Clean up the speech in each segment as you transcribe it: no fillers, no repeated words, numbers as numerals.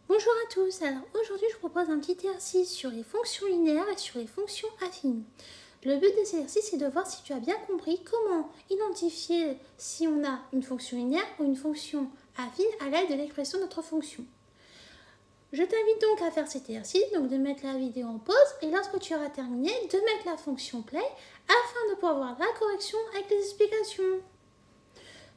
Bonjour à tous, alors aujourd'hui je vous propose un petit exercice sur les fonctions linéaires et sur les fonctions affines. Le but de cet exercice est de voir si tu as bien compris comment identifier si on a une fonction linéaire ou une fonction affine à l'aide de l'expression de notre fonction. Je t'invite donc à faire cet exercice, donc de mettre la vidéo en pause et lorsque tu auras terminé, de mettre la fonction play afin de pouvoir voir la correction avec les explications.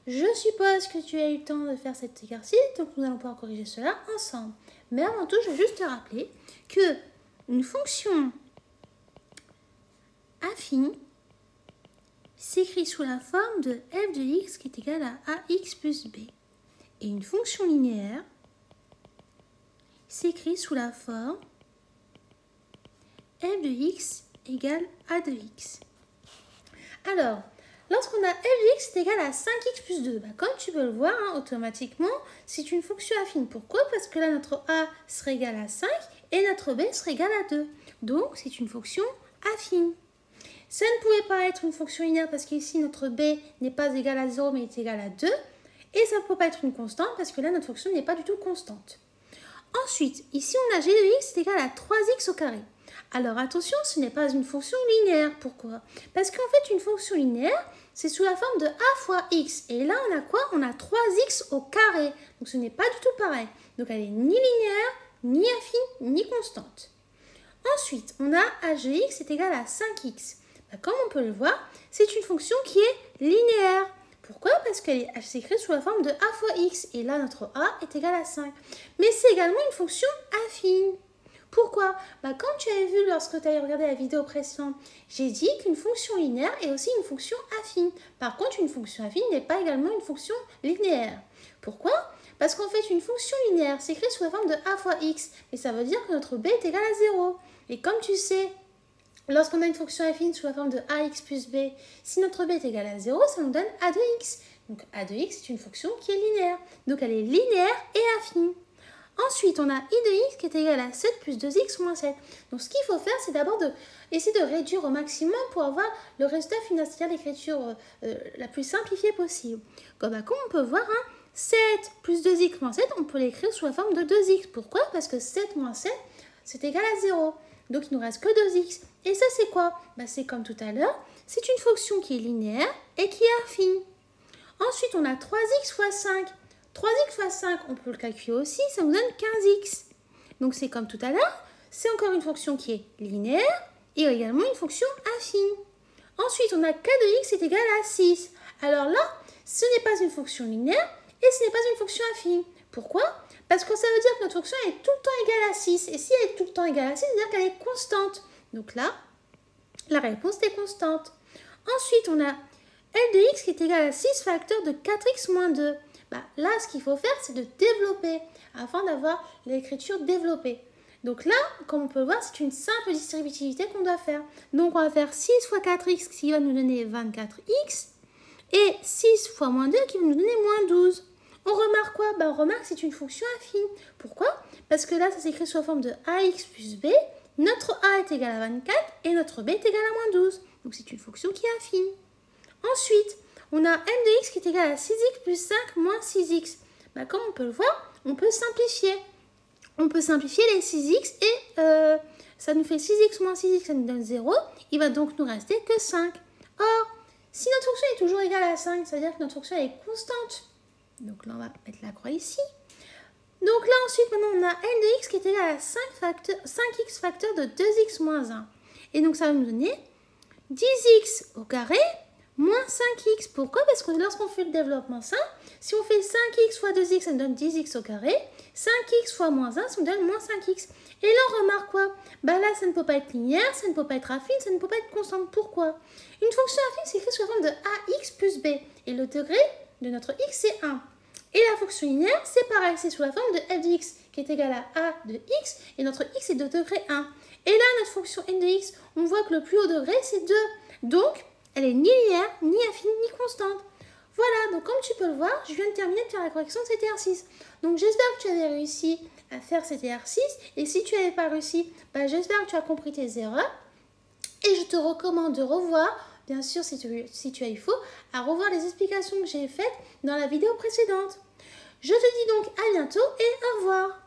Je suppose que tu as eu le temps de faire cet exercice, donc nous allons pouvoir corriger cela ensemble. Mais avant tout, je vais juste te rappeler que une fonction affine s'écrit sous la forme de f de x qui est égal à ax plus b. Et une fonction linéaire s'écrit sous la forme f de x égale a de x. Alors, lorsqu'on a f de x est égal à 5x plus 2, comme tu peux le voir, automatiquement, c'est une fonction affine. Pourquoi? Parce que là, notre a serait égal à 5 et notre b serait égal à 2. Donc, c'est une fonction affine. Ça ne pouvait pas être une fonction linéaire parce qu'ici, notre b n'est pas égal à 0 mais est égal à 2. Et ça ne peut pas être une constante parce que là, notre fonction n'est pas du tout constante. Ensuite, ici, on a g de x est égal à 3x au carré. Alors attention, ce n'est pas une fonction linéaire. Pourquoi? Parce qu'en fait, une fonction linéaire, c'est sous la forme de a fois x. Et là, on a quoi? On a 3x au carré. Donc ce n'est pas du tout pareil. Donc elle est ni linéaire, ni affine, ni constante. Ensuite, on a agx est égal à 5x. Comme on peut le voir, c'est une fonction qui est linéaire. Pourquoi? Parce qu'elle s'écrit sous la forme de a fois x. Et là, notre a est égal à 5. Mais c'est également une fonction affine. Pourquoi? Comme tu avais vu lorsque tu avais regardé la vidéo précédente, j'ai dit qu'une fonction linéaire est aussi une fonction affine. Par contre, une fonction affine n'est pas également une fonction linéaire. Pourquoi? Parce qu'en fait, une fonction linéaire s'écrit sous la forme de a fois x. Mais ça veut dire que notre b est égal à 0. Et comme tu sais, lorsqu'on a une fonction affine sous la forme de ax plus b, si notre b est égal à 0, ça nous donne a de x. Donc a de x est une fonction qui est linéaire. Donc elle est linéaire et affine. Ensuite, on a i de x qui est égal à 7 plus 2x moins 7. Donc, ce qu'il faut faire, c'est d'abord essayer de réduire au maximum pour avoir le résultat final, c'est-à-dire l'écriture la plus simplifiée possible. Comme on peut voir, 7 plus 2x moins 7, on peut l'écrire sous la forme de 2x. Pourquoi? Parce que 7 moins 7, c'est égal à 0. Donc, il ne nous reste que 2x. Et ça, c'est quoi? C'est comme tout à l'heure, c'est une fonction qui est linéaire et qui est affine. Ensuite, on a 3x fois 5. 3x fois 5, on peut le calculer aussi, ça nous donne 15x. Donc c'est comme tout à l'heure, c'est encore une fonction qui est linéaire et également une fonction affine. Ensuite, on a k de x est égal à 6. Alors là, ce n'est pas une fonction linéaire et ce n'est pas une fonction affine. Pourquoi? Parce que ça veut dire que notre fonction est tout le temps égale à 6. Et si elle est tout le temps égale à 6, c'est-à-dire qu'elle est constante. Donc là, la réponse est constante. Ensuite, on a L de x qui est égal à 6 facteur de 4x moins 2. Là, ce qu'il faut faire, c'est de développer afin d'avoir l'écriture développée. Donc là, comme on peut le voir, c'est une simple distributivité qu'on doit faire. Donc on va faire 6 fois 4x qui va nous donner 24x et 6 fois moins 2 qui va nous donner moins 12. On remarque quoi? On remarque que c'est une fonction affine. Pourquoi? Parce que là, ça s'écrit sous la forme de ax plus b. Notre a est égal à 24 et notre b est égal à moins 12. Donc c'est une fonction qui est affine. Ensuite, on a m de x qui est égal à 6x plus 5 moins 6x. Comme on peut le voir, on peut simplifier. On peut simplifier les 6x et ça nous fait 6x moins 6x, ça nous donne 0. Il va donc nous rester que 5. Or, si notre fonction est toujours égale à 5, ça veut dire que notre fonction est constante. Donc là, on va mettre la croix ici. Donc là, ensuite, maintenant, on a m de x qui est égal à 5x facteur de 2x moins 1. Et donc, ça va nous donner 10x au carré moins 5x. Pourquoi? Parce que lorsqu'on fait le développement simple, si on fait 5x fois 2x, ça nous donne 10x au carré. 5x fois moins 1, ça nous donne moins 5x. Et là, on remarque quoi? Là, ça ne peut pas être linéaire, ça ne peut pas être affine, ça ne peut pas être constante. Pourquoi? Une fonction affine, c'est écrit sous la forme de ax plus b. Et le degré de notre x, c'est 1. Et la fonction linéaire, c'est pareil, c'est sous la forme de f de x qui est égal à a de x. Et notre x est de degré 1. Et là, notre fonction n de x, on voit que le plus haut degré, c'est 2. Donc, elle est ni linéaire, ni affine, ni constante. Voilà, donc comme tu peux le voir, je viens de terminer de faire la correction de cet exercice. Donc j'espère que tu avais réussi à faire cet exercice. Et si tu n'avais pas réussi, j'espère que tu as compris tes erreurs. Et je te recommande de revoir, bien sûr si tu as eu faux, à revoir les explications que j'ai faites dans la vidéo précédente. Je te dis donc à bientôt et au revoir.